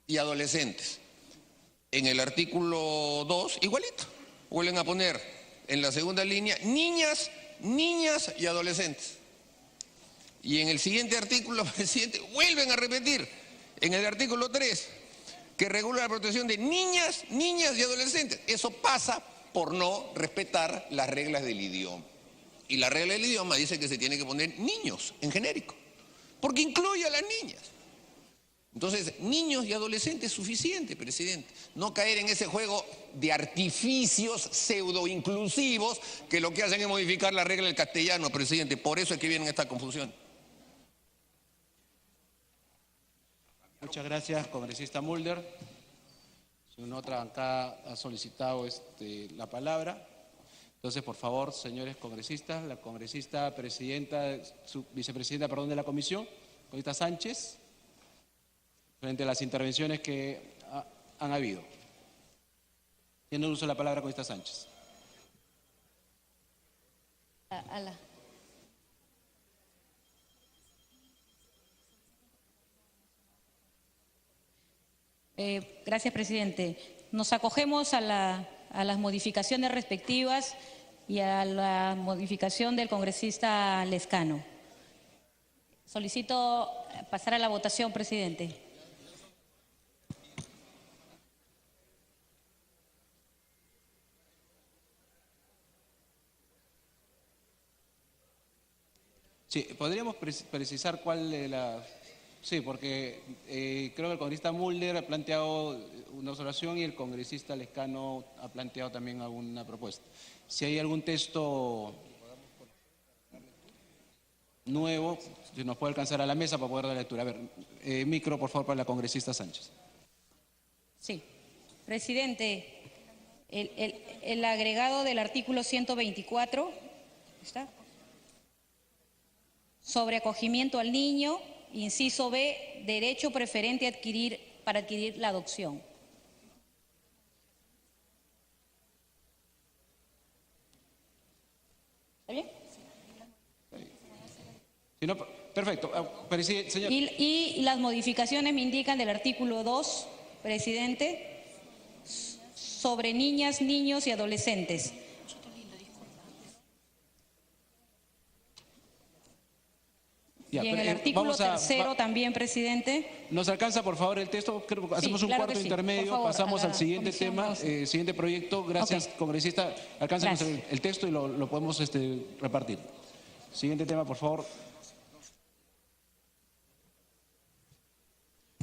y adolescentes. En el artículo 2, igualito, vuelven a poner en la segunda línea niñas y adolescentes. Y en el siguiente artículo, presidente, vuelven a repetir, en el artículo 3, que regula la protección de niñas y adolescentes. Eso pasa por no respetar las reglas del idioma. Y la regla del idioma dice que se tiene que poner niños en genérico, porque incluye a las niñas. Entonces, niños y adolescentes es suficiente, presidente. No caer en ese juego de artificios pseudo-inclusivos que lo que hacen es modificar la regla del castellano, presidente. Por eso es que vienen esta confusión. Muchas gracias, congresista Mulder. Una otra bancada ha solicitado la palabra. Entonces, por favor, señores congresistas, la congresista vicepresidenta de la comisión, congresista Sánchez, frente a las intervenciones que han habido. Tiene uso de la palabra, congresista Sánchez. Gracias, presidente. Nos acogemos a las modificaciones respectivas y a la modificación del congresista Lescano. Solicito pasar a la votación, presidente. Sí, podríamos precisar cuál de la... Sí, porque creo que el congresista Mulder ha planteado una observación y el congresista Lescano ha planteado también alguna propuesta. Si hay algún texto nuevo, si nos puede alcanzar a la mesa para poder dar lectura. A ver, micro, por favor, para la congresista Sánchez. Sí. Presidente, el agregado del artículo 124, ¿está? Sobre acogimiento al niño, inciso B, derecho preferente para adquirir la adopción. ¿Está bien? Si no, perfecto. Señor. Y las modificaciones me indican del artículo 2, presidente, sobre niñas, niños y adolescentes. Y en el artículo 3 también, presidente. ¿Nos alcanza, por favor, el texto? Creo que hacemos un cuarto intermedio, favor, pasamos al siguiente tema, siguiente proyecto. Gracias, congresista. Alcánzanos el texto y lo podemos repartir. Siguiente tema, por favor.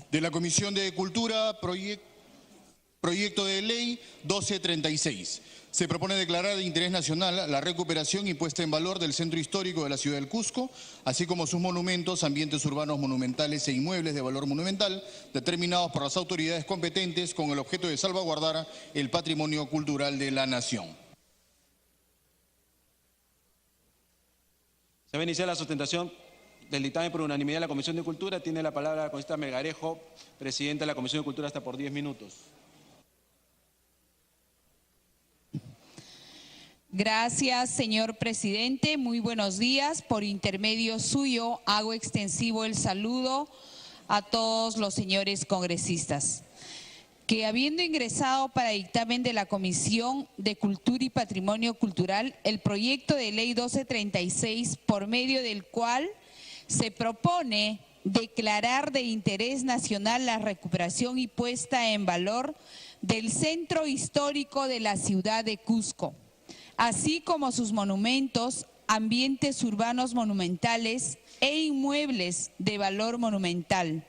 De la Comisión de Cultura, proyecto de ley 1236. Se propone declarar de interés nacional la recuperación y puesta en valor del centro histórico de la ciudad del Cusco, así como sus monumentos, ambientes urbanos monumentales e inmuebles de valor monumental, determinados por las autoridades competentes con el objeto de salvaguardar el patrimonio cultural de la nación. Se va a iniciar la sustentación del dictamen por unanimidad de la Comisión de Cultura. Tiene la palabra la congresista Melgarejo, presidenta de la Comisión de Cultura, hasta por 10 minutos. Gracias, señor presidente. Muy buenos días. Por intermedio suyo hago extensivo el saludo a todos los señores congresistas. Que habiendo ingresado para dictamen de la Comisión de Cultura y Patrimonio Cultural el proyecto de ley 1236, por medio del cual se propone declarar de interés nacional la recuperación y puesta en valor del centro histórico de la ciudad de Cusco, así como sus monumentos, ambientes urbanos monumentales e inmuebles de valor monumental.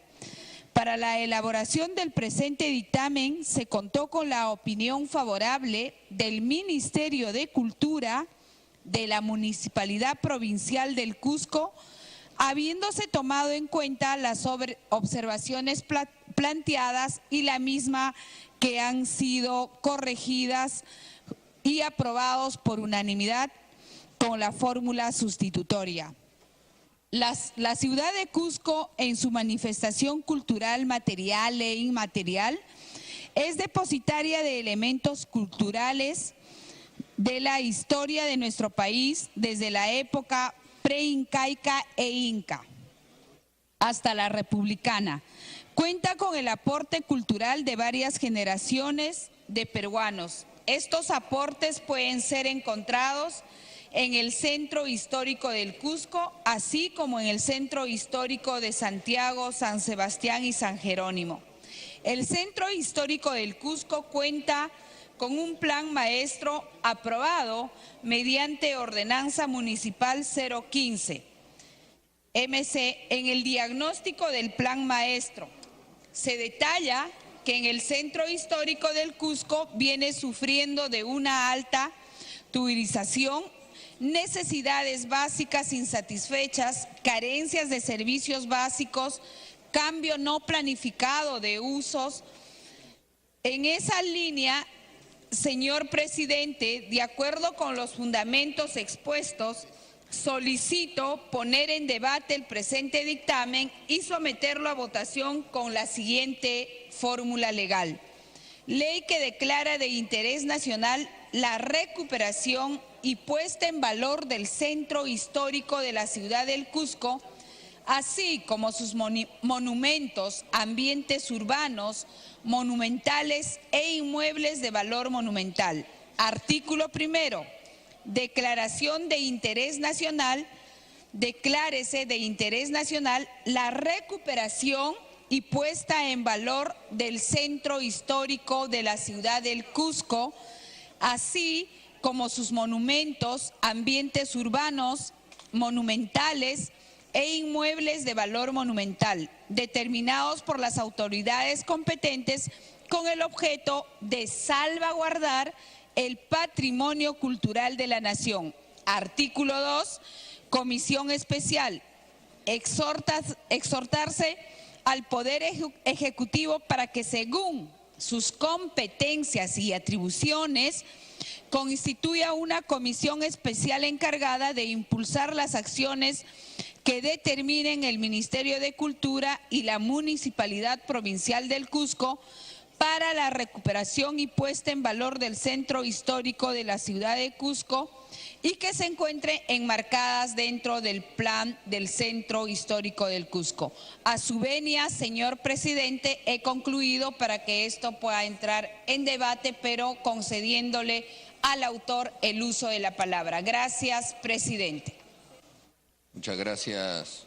Para la elaboración del presente dictamen se contó con la opinión favorable del Ministerio de Cultura, de la Municipalidad Provincial del Cusco, habiéndose tomado en cuenta las observaciones planteadas y la misma que han sido corregidas y aprobados por unanimidad con la fórmula sustitutoria. La ciudad de Cusco, en su manifestación cultural material e inmaterial, es depositaria de elementos culturales de la historia de nuestro país desde la época preincaica e inca hasta la republicana, Cuenta con el aporte cultural de varias generaciones de peruanos. Estos aportes pueden ser encontrados en el Centro Histórico del Cusco, así como en el Centro Histórico de Santiago, San Sebastián y San Jerónimo. El Centro Histórico del Cusco cuenta con un plan maestro aprobado mediante Ordenanza Municipal 015. MC, en el diagnóstico del plan maestro se detalla que en el Centro Histórico del Cusco viene sufriendo de una alta turización, necesidades básicas insatisfechas, carencias de servicios básicos, cambio no planificado de usos. En esa línea, señor presidente, de acuerdo con los fundamentos expuestos, solicito poner en debate el presente dictamen y someterlo a votación con la siguiente fórmula legal. Ley que declara de interés nacional la recuperación y puesta en valor del Centro Histórico de la ciudad del Cusco, así como sus monumentos, ambientes urbanos, monumentales e inmuebles de valor monumental. Artículo primero. Declaración de interés nacional. Declárese de interés nacional la recuperación y puesta en valor del Centro Histórico de la ciudad del Cusco, así como sus monumentos, ambientes urbanos, monumentales e inmuebles de valor monumental, determinados por las autoridades competentes con el objeto de salvaguardar el patrimonio cultural de la nación. Artículo 2. Comisión especial. Exhortarse al Poder Ejecutivo para que, según sus competencias y atribuciones, constituya una comisión especial encargada de impulsar las acciones que determinen el Ministerio de Cultura y la Municipalidad Provincial del Cusco para la recuperación y puesta en valor del Centro Histórico de la ciudad de Cusco y que se encuentre enmarcadas dentro del plan del Centro Histórico del Cusco. A su venia, señor presidente, he concluido para que esto pueda entrar en debate, pero concediéndole al autor el uso de la palabra. Gracias, presidente. Muchas gracias.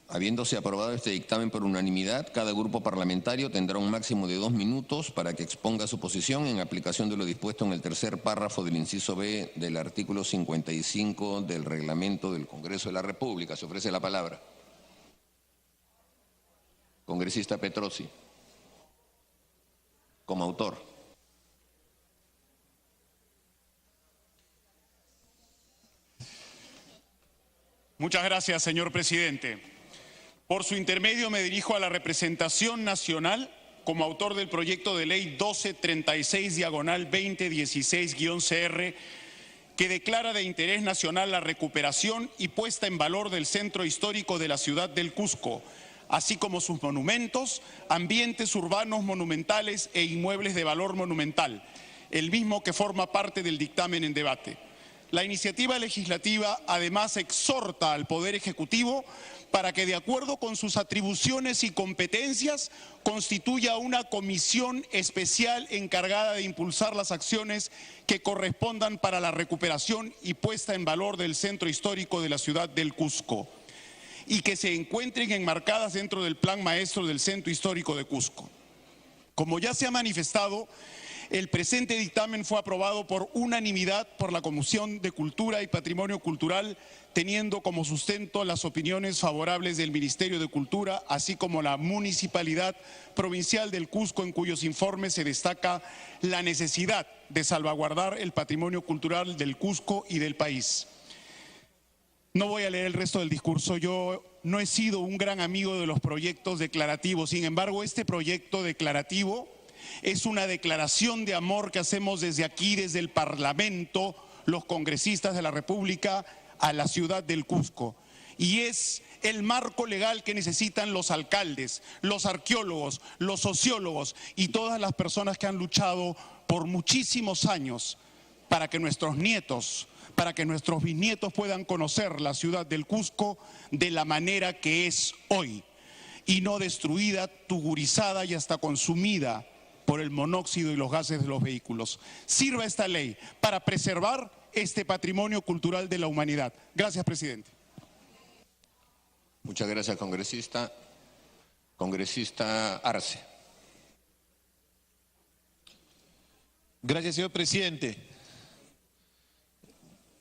Habiéndose aprobado este dictamen por unanimidad, cada grupo parlamentario tendrá un máximo de 2 minutos para que exponga su posición en aplicación de lo dispuesto en el tercer párrafo del inciso B del artículo 55 del reglamento del Congreso de la República. Se ofrece la palabra. Congresista Petrosi, como autor. Muchas gracias, señor presidente. Por su intermedio me dirijo a la representación nacional como autor del proyecto de ley 1236/2016-CR, que declara de interés nacional la recuperación y puesta en valor del Centro Histórico de la ciudad del Cusco, así como sus monumentos, ambientes urbanos monumentales e inmuebles de valor monumental, el mismo que forma parte del dictamen en debate. La iniciativa legislativa además exhorta al Poder Ejecutivo para que, de acuerdo con sus atribuciones y competencias, constituya una comisión especial encargada de impulsar las acciones que correspondan para la recuperación y puesta en valor del Centro Histórico de la ciudad del Cusco y que se encuentren enmarcadas dentro del Plan Maestro del Centro Histórico de Cusco. Como ya se ha manifestado, el presente dictamen fue aprobado por unanimidad por la Comisión de Cultura y Patrimonio Cultural, teniendo como sustento las opiniones favorables del Ministerio de Cultura, así como la Municipalidad Provincial del Cusco, en cuyos informes se destaca la necesidad de salvaguardar el patrimonio cultural del Cusco y del país. No voy a leer el resto del discurso. Yo no he sido un gran amigo de los proyectos declarativos. Sin embargo, este proyecto declarativo es una declaración de amor que hacemos desde aquí, desde el Parlamento, los congresistas de la República, a la ciudad del Cusco. Y es el marco legal que necesitan los alcaldes, los arqueólogos, los sociólogos y todas las personas que han luchado por muchísimos años para que nuestros nietos, para que nuestros bisnietos puedan conocer la ciudad del Cusco de la manera que es hoy. y no destruida, tugurizada y hasta consumida por el monóxido y los gases de los vehículos. Sirva esta ley para preservar este patrimonio cultural de la humanidad. Gracias, presidente. Muchas gracias, congresista. Congresista Arce. Gracias, señor presidente.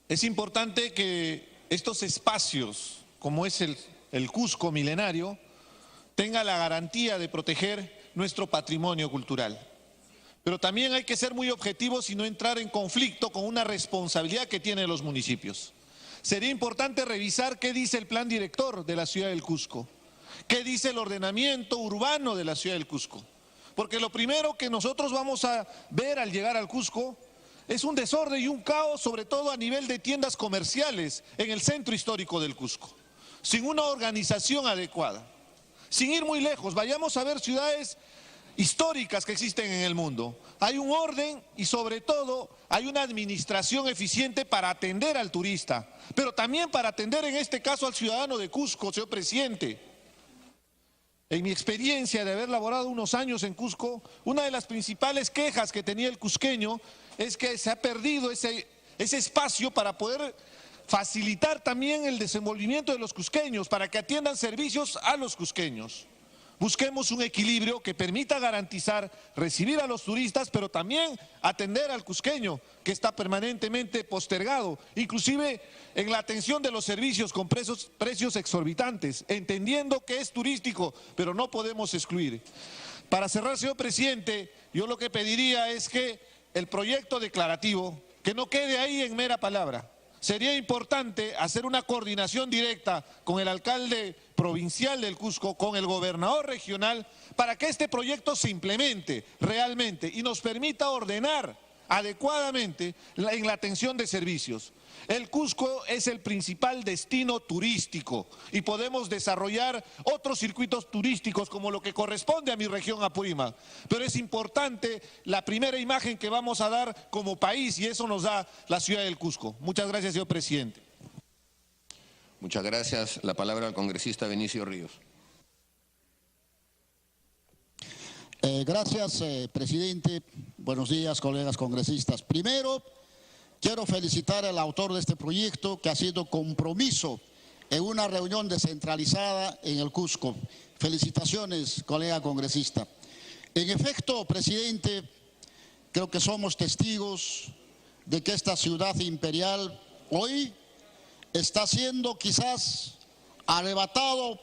Es importante que estos espacios, como es el Cusco milenario, tenga la garantía de proteger nuestro patrimonio cultural. Pero también hay que ser muy objetivos y no entrar en conflicto con una responsabilidad que tienen los municipios. Sería importante revisar qué dice el plan director de la ciudad del Cusco, qué dice el ordenamiento urbano de la ciudad del Cusco. Porque lo primero que nosotros vamos a ver al llegar al Cusco es un desorden y un caos, sobre todo a nivel de tiendas comerciales en el centro histórico del Cusco, sin una organización adecuada. Sin ir muy lejos, vayamos a ver ciudades históricas que existen en el mundo. Hay un orden y sobre todo hay una administración eficiente para atender al turista, pero también para atender en este caso al ciudadano de Cusco, señor presidente. En mi experiencia de haber laborado unos años en Cusco, una de las principales quejas que tenía el cusqueño es que se ha perdido ese espacio para poder facilitar también el desenvolvimiento de los cusqueños, para que atiendan servicios a los cusqueños. Busquemos un equilibrio que permita garantizar recibir a los turistas, pero también atender al cusqueño, que está permanentemente postergado, inclusive en la atención de los servicios con precios exorbitantes, entendiendo que es turístico, pero no podemos excluir. Para cerrar, señor presidente, yo lo que pediría es que el proyecto declarativo, que no quede ahí en mera palabra. Sería importante hacer una coordinación directa con el alcalde provincial del Cusco, con el gobernador regional, para que este proyecto se implemente realmente y nos permita ordenar adecuadamente en la atención de servicios. El Cusco es el principal destino turístico y podemos desarrollar otros circuitos turísticos como lo que corresponde a mi región Apurímac. Pero es importante la primera imagen que vamos a dar como país y eso nos da la ciudad del Cusco. Muchas gracias, señor presidente. Muchas gracias. La palabra al congresista Benicio Ríos. Gracias, presidente. Buenos días, colegas congresistas. Primero, quiero felicitar al autor de este proyecto que ha sido compromiso en una reunión descentralizada en el Cusco. Felicitaciones, colega congresista. En efecto, presidente, creo que somos testigos de que esta ciudad imperial hoy está siendo quizás arrebatado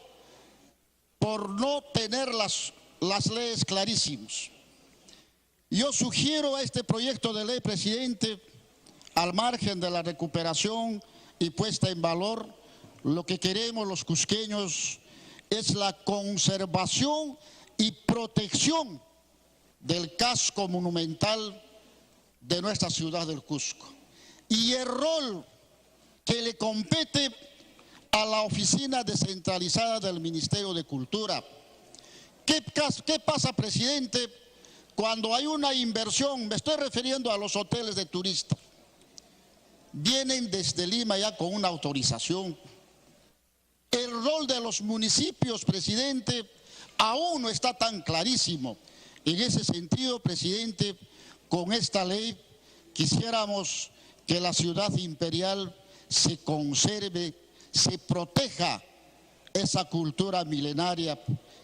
por no tener las leyes clarísimas. Yo sugiero a este proyecto de ley, presidente, al margen de la recuperación y puesta en valor, lo que queremos los cusqueños es la conservación y protección del casco monumental de nuestra ciudad del Cusco. Y el rol que le compete a la oficina descentralizada del Ministerio de Cultura. ¿Qué pasa, presidente, cuando hay una inversión? Me estoy refiriendo a los hoteles de turistas. Vienen desde Lima ya con una autorización. El rol de los municipios, presidente, aún no está tan clarísimo. En ese sentido, presidente, con esta ley quisiéramos que la ciudad imperial se conserve, se proteja esa cultura milenaria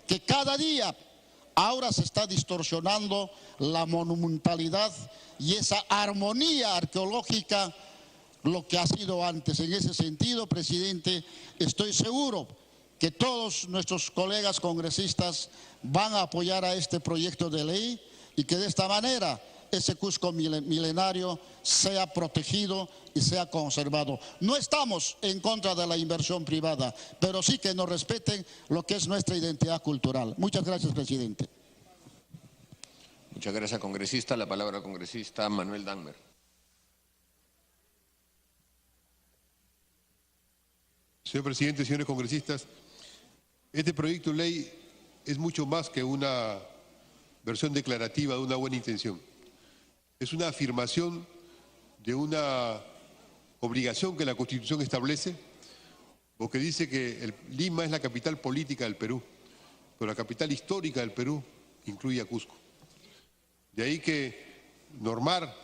que cada día ahora se está distorsionando la monumentalidad y esa armonía arqueológica, lo que ha sido antes. En ese sentido, presidente, estoy seguro que todos nuestros colegas congresistas van a apoyar a este proyecto de ley y que de esta manera ese Cusco milenario sea protegido y sea conservado. No estamos en contra de la inversión privada, pero sí que nos respeten lo que es nuestra identidad cultural. Muchas gracias, presidente. Muchas gracias, congresista. La palabra al congresista Manuel Dangmer. Señor presidente, señores congresistas, este proyecto de ley es mucho más que una versión declarativa de una buena intención. Es una afirmación de una obligación que la Constitución establece, porque dice que Lima es la capital política del Perú pero la capital histórica del Perú incluye a Cusco. De ahí que normar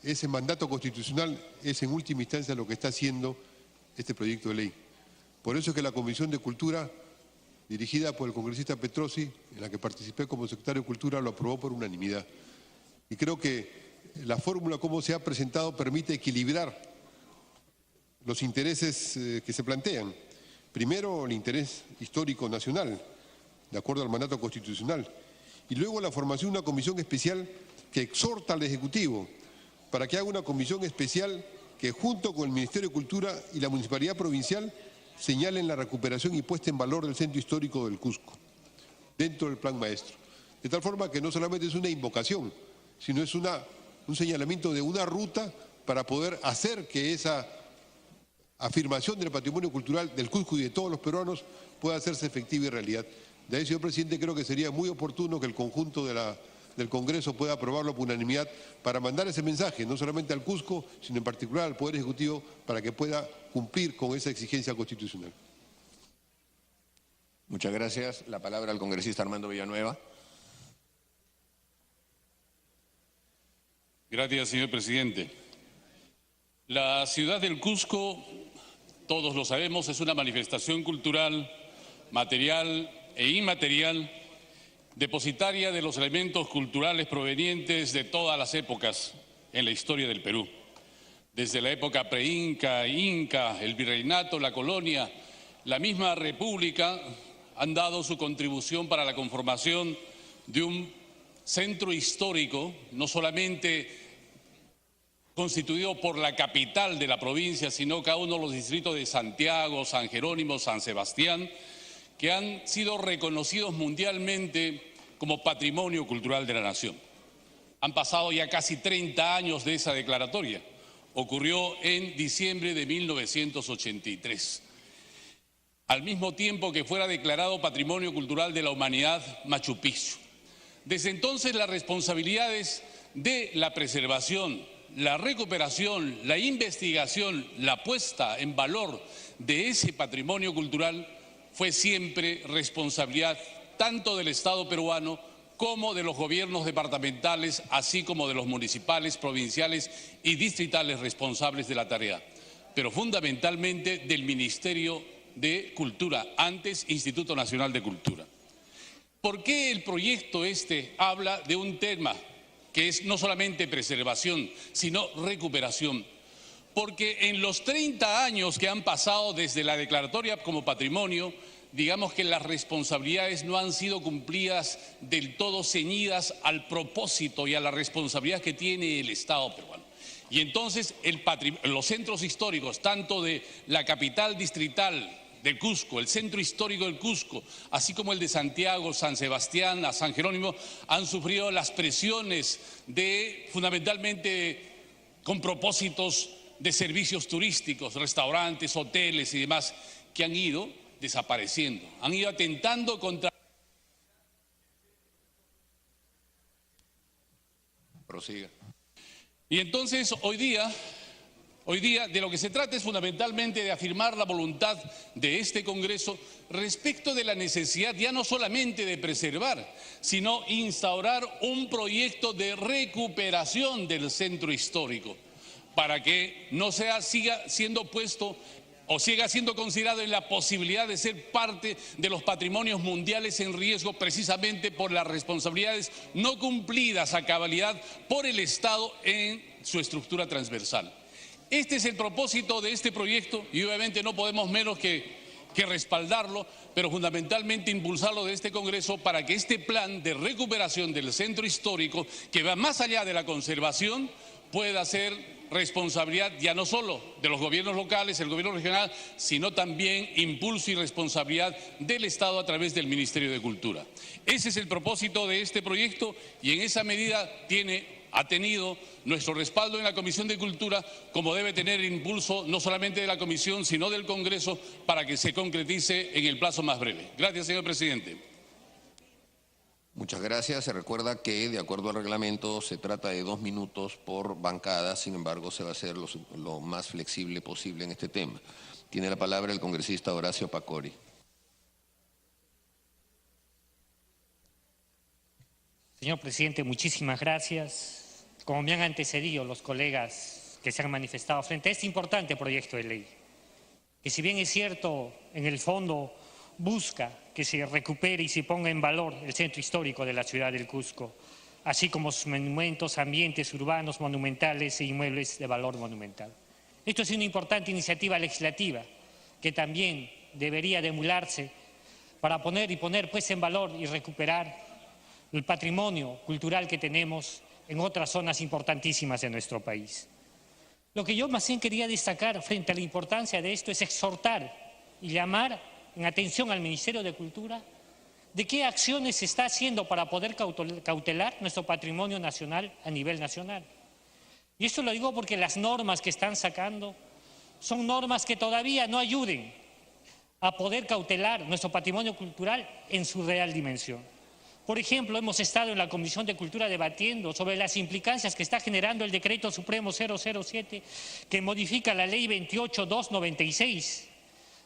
ese mandato constitucional es en última instancia lo que está haciendo este proyecto de ley. Por eso es que la Comisión de Cultura, dirigida por el congresista Petrosi, en la que participé como secretario de Cultura, lo aprobó por unanimidad. Y creo que la fórmula como se ha presentado permite equilibrar los intereses que se plantean. Primero, el interés histórico nacional, de acuerdo al mandato constitucional, y luego la formación de una comisión especial que exhorta al Ejecutivo para que haga una comisión especial que junto con el Ministerio de Cultura y la Municipalidad Provincial señalen la recuperación y puesta en valor del centro histórico del Cusco, dentro del Plan Maestro. De tal forma que no solamente es una invocación, sino es un señalamiento de una ruta para poder hacer que esa afirmación del patrimonio cultural del Cusco y de todos los peruanos pueda hacerse efectiva y realidad. De ahí, señor presidente, creo que sería muy oportuno que el conjunto del Congreso pueda aprobarlo por unanimidad para mandar ese mensaje, no solamente al Cusco, sino en particular al Poder Ejecutivo, para que pueda cumplir con esa exigencia constitucional. Muchas gracias. La palabra al congresista Armando Villanueva. Gracias, señor presidente. La ciudad del Cusco, todos lo sabemos, es una manifestación cultural, material e inmaterial, depositaria de los elementos culturales provenientes de todas las épocas en la historia del Perú. Desde la época pre-inca, inca, el virreinato, la colonia, la misma república han dado su contribución para la conformación de un centro histórico, no solamente constituido por la capital de la provincia, sino cada uno de los distritos de Santiago, San Jerónimo, San Sebastián, que han sido reconocidos mundialmente como patrimonio cultural de la nación. Han pasado ya casi 30 años de esa declaratoria. Ocurrió en diciembre de 1983. Al mismo tiempo que fuera declarado Patrimonio Cultural de la Humanidad Machu Picchu. Desde entonces las responsabilidades de la preservación, la recuperación, la investigación, la puesta en valor de ese patrimonio cultural fue siempre responsabilidad tanto del Estado peruano como de los gobiernos departamentales, así como de los municipales, provinciales y distritales responsables de la tarea, pero fundamentalmente del Ministerio de Cultura, antes Instituto Nacional de Cultura. ¿Por qué el proyecto habla de un tema que es no solamente preservación, sino recuperación? Porque en los 30 años que han pasado desde la declaratoria como patrimonio, digamos que las responsabilidades no han sido cumplidas del todo ceñidas al propósito y a la responsabilidad que tiene el Estado peruano. Y entonces los centros históricos, tanto de la capital distrital del Cusco, el centro histórico del Cusco, así como el de Santiago, San Sebastián, a San Jerónimo, han sufrido las presiones de, fundamentalmente, con propósitos de servicios turísticos, restaurantes, hoteles y demás, que han ido desapareciendo, han ido atentando contra... Prosiga. Y entonces hoy día de lo que se trata es fundamentalmente de afirmar la voluntad de este Congreso respecto de la necesidad ya no solamente de preservar, sino instaurar un proyecto de recuperación del centro histórico para que no siga siendo puesto o siga siendo considerado en la posibilidad de ser parte de los patrimonios mundiales en riesgo precisamente por las responsabilidades no cumplidas a cabalidad por el Estado en su estructura transversal. Este es el propósito de este proyecto y obviamente no podemos menos que respaldarlo, pero fundamentalmente impulsarlo de este Congreso para que este plan de recuperación del centro histórico, que va más allá de la conservación, pueda ser responsabilidad ya no solo de los gobiernos locales, el gobierno regional, sino también impulso y responsabilidad del Estado a través del Ministerio de Cultura. Ese es el propósito de este proyecto y en esa medida ha tenido nuestro respaldo en la Comisión de Cultura, como debe tener el impulso no solamente de la Comisión, sino del Congreso, para que se concretice en el plazo más breve. Gracias, señor presidente. Muchas gracias. Se recuerda que, de acuerdo al reglamento, se trata de 2 minutos por bancada. Sin embargo, se va a hacer lo más flexible posible en este tema. Tiene la palabra el congresista Horacio Pacori. Señor presidente, muchísimas gracias. Como me han antecedido los colegas que se han manifestado frente a este importante proyecto de ley, que si bien es cierto, en el fondo busca que se recupere y se ponga en valor el centro histórico de la ciudad del Cusco, así como sus monumentos, ambientes urbanos, monumentales e inmuebles de valor monumental. Esto es una importante iniciativa legislativa que también debería de emularse para poner pues en valor y recuperar el patrimonio cultural que tenemos en otras zonas importantísimas de nuestro país. Lo que yo más bien quería destacar frente a la importancia de esto es exhortar y llamar en atención al Ministerio de Cultura de qué acciones se está haciendo para poder cautelar nuestro patrimonio nacional a nivel nacional. Y esto lo digo porque las normas que están sacando son normas que todavía no ayuden a poder cautelar nuestro patrimonio cultural en su real dimensión. Por ejemplo, hemos estado en la Comisión de Cultura debatiendo sobre las implicancias que está generando el Decreto Supremo 007 que modifica la Ley 28.296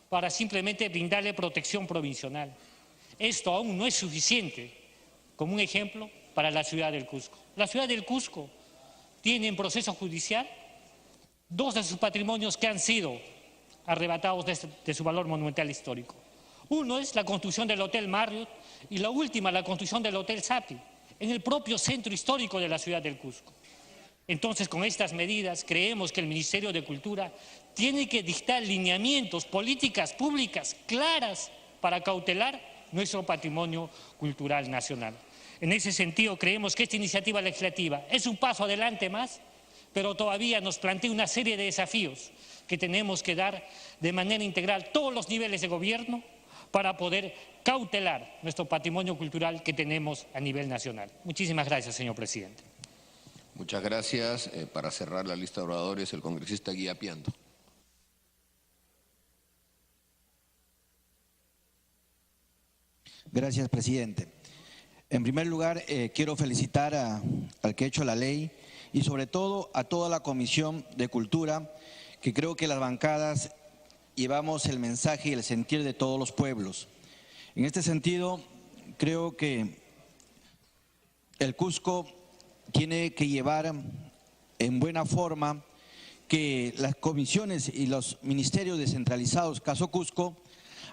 para simplemente brindarle protección provisional. Esto aún no es suficiente como un ejemplo para la ciudad del Cusco. La ciudad del Cusco tiene en proceso judicial 2 de sus patrimonios que han sido arrebatados de su valor monumental histórico. Uno es la construcción del Hotel Marriott y la última, la construcción del Hotel Sapi, en el propio centro histórico de la ciudad del Cusco. Entonces, con estas medidas, creemos que el Ministerio de Cultura tiene que dictar lineamientos, políticas públicas claras para cautelar nuestro patrimonio cultural nacional. En ese sentido, creemos que esta iniciativa legislativa es un paso adelante más, pero todavía nos plantea una serie de desafíos que tenemos que dar de manera integral todos los niveles de gobierno para poder cautelar nuestro patrimonio cultural que tenemos a nivel nacional. Muchísimas gracias, señor presidente. Muchas gracias. Para cerrar la lista de oradores, el congresista Guía Piando. Gracias, presidente. En primer lugar, quiero felicitar al que ha hecho la ley y sobre todo a toda la Comisión de Cultura, que creo que las bancadas llevamos el mensaje y el sentir de todos los pueblos. En este sentido, creo que el Cusco tiene que llevar en buena forma que las comisiones y los ministerios descentralizados, caso Cusco,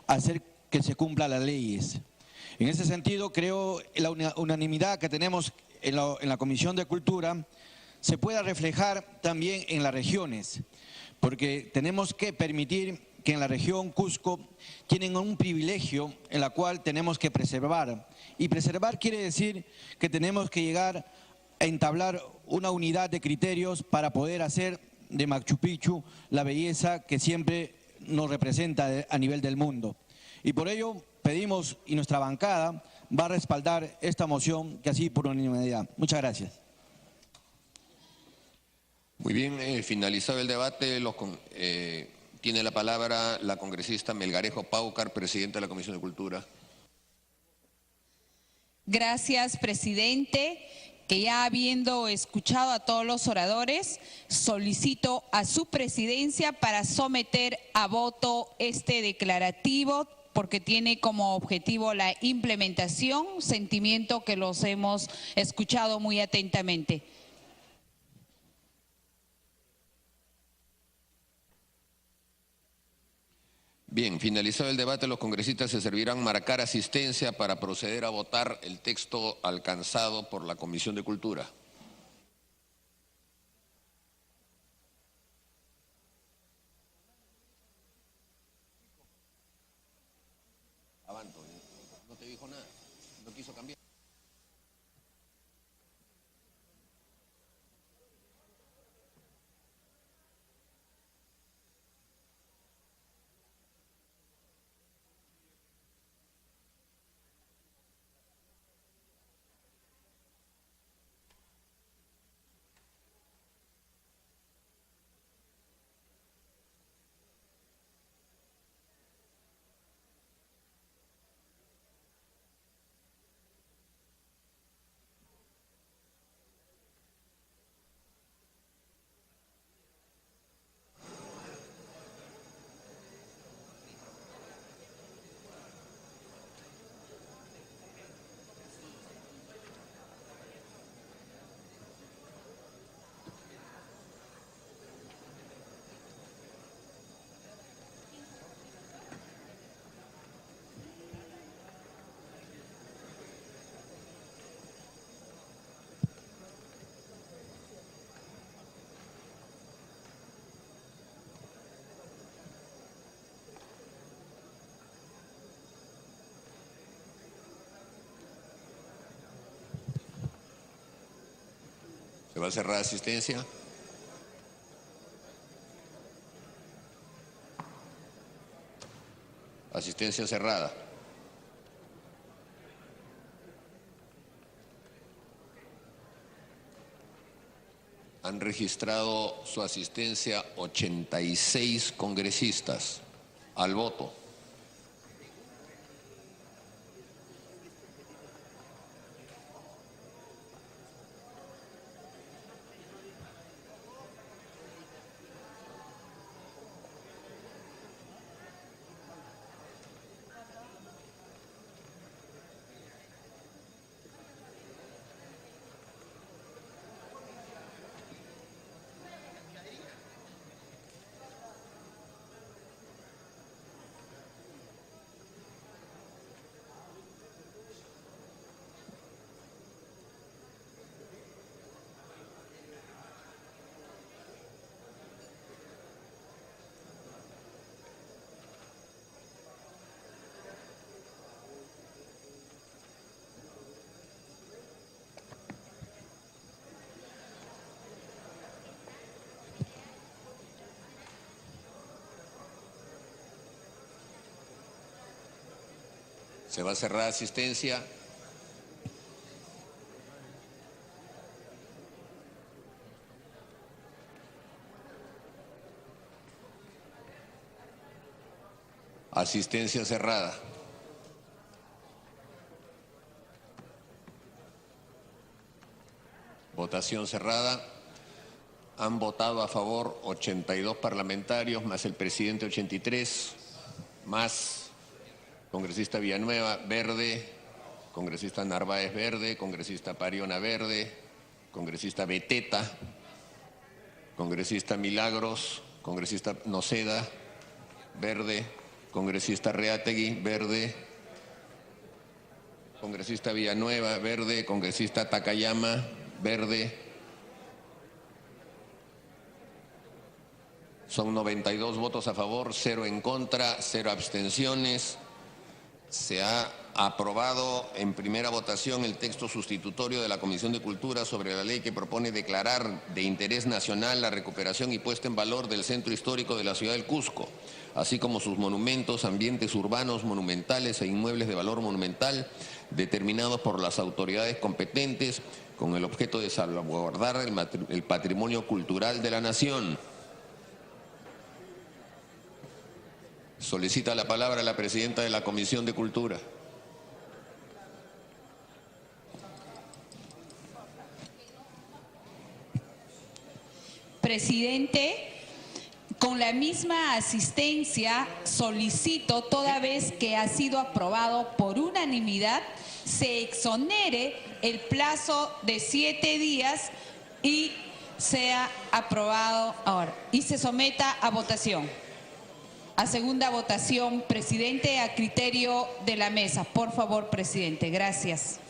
hacer que se cumplan las leyes. En ese sentido, creo que la unanimidad que tenemos en la Comisión de Cultura se pueda reflejar también en las regiones, porque tenemos que permitir que en la región Cusco tienen un privilegio en la cual tenemos que preservar. Y preservar quiere decir que tenemos que llegar a entablar una unidad de criterios para poder hacer de Machu Picchu la belleza que siempre nos representa a nivel del mundo. Y por ello pedimos, y nuestra bancada va a respaldar esta moción que así por unanimidad. Muchas gracias. Muy bien, finalizado el debate, tiene la palabra la congresista Melgarejo Paucar, presidenta de la Comisión de Cultura. Gracias, presidente. Que ya habiendo escuchado a todos los oradores, solicito a su presidencia para someter a voto este declarativo, porque tiene como objetivo la implementación, sentimiento que los hemos escuchado muy atentamente. Bien, finalizado el debate, los congresistas se servirán marcar asistencia para proceder a votar el texto alcanzado por la Comisión de Cultura. Avanto, no te dijo nada, no quiso cambiar. Se va a cerrar asistencia. Asistencia cerrada. Han registrado su asistencia 86 congresistas al voto. Se va a cerrar asistencia. Asistencia cerrada. Votación cerrada. Han votado a favor 82 parlamentarios, más el presidente 83, más congresista Villanueva, verde, congresista Narváez, verde, congresista Pariona, verde, congresista Beteta, congresista Milagros, congresista Noceda, verde, congresista Reategui, verde, congresista Villanueva, verde, congresista Takayama, verde. Son 92 votos a favor, 0 en contra, 0 abstenciones. Se ha aprobado en primera votación el texto sustitutorio de la Comisión de Cultura sobre la ley que propone declarar de interés nacional la recuperación y puesta en valor del centro histórico de la ciudad del Cusco, así como sus monumentos, ambientes urbanos, monumentales e inmuebles de valor monumental, determinados por las autoridades competentes con el objeto de salvaguardar el patrimonio cultural de la nación. Solicita la palabra la presidenta de la Comisión de Cultura. Presidente, con la misma asistencia solicito, toda vez que ha sido aprobado por unanimidad, se exonere el plazo de 7 días y sea aprobado ahora y se someta a votación. A segunda votación, presidente, a criterio de la mesa. Por favor, presidente. Gracias.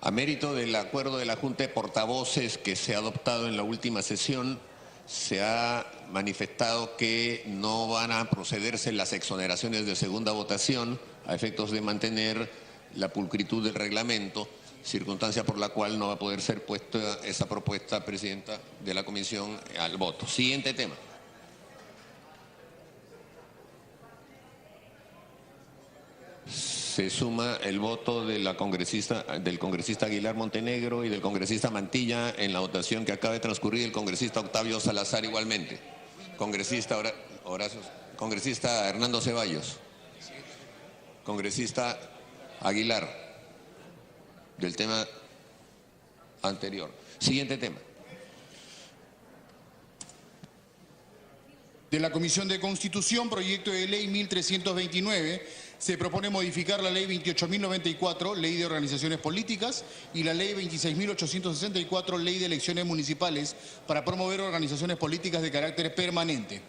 A mérito del acuerdo de la Junta de Portavoces que se ha adoptado en la última sesión, se ha manifestado que no van a procederse las exoneraciones de segunda votación a efectos de mantener la pulcritud del reglamento, circunstancia por la cual no va a poder ser puesta esa propuesta, presidenta de la comisión, al voto. Siguiente tema. Se suma el voto de del congresista Aguilar Montenegro y del congresista Mantilla en la votación que acaba de transcurrir, el congresista Octavio Salazar igualmente. Congresista Hernando Ceballos. Congresista Aguilar, del tema anterior. Siguiente tema. De la Comisión de Constitución, proyecto de ley 1329, se propone modificar la ley 28.094, ley de organizaciones políticas, y la ley 26.864, ley de elecciones municipales, para promover organizaciones políticas de carácter permanente.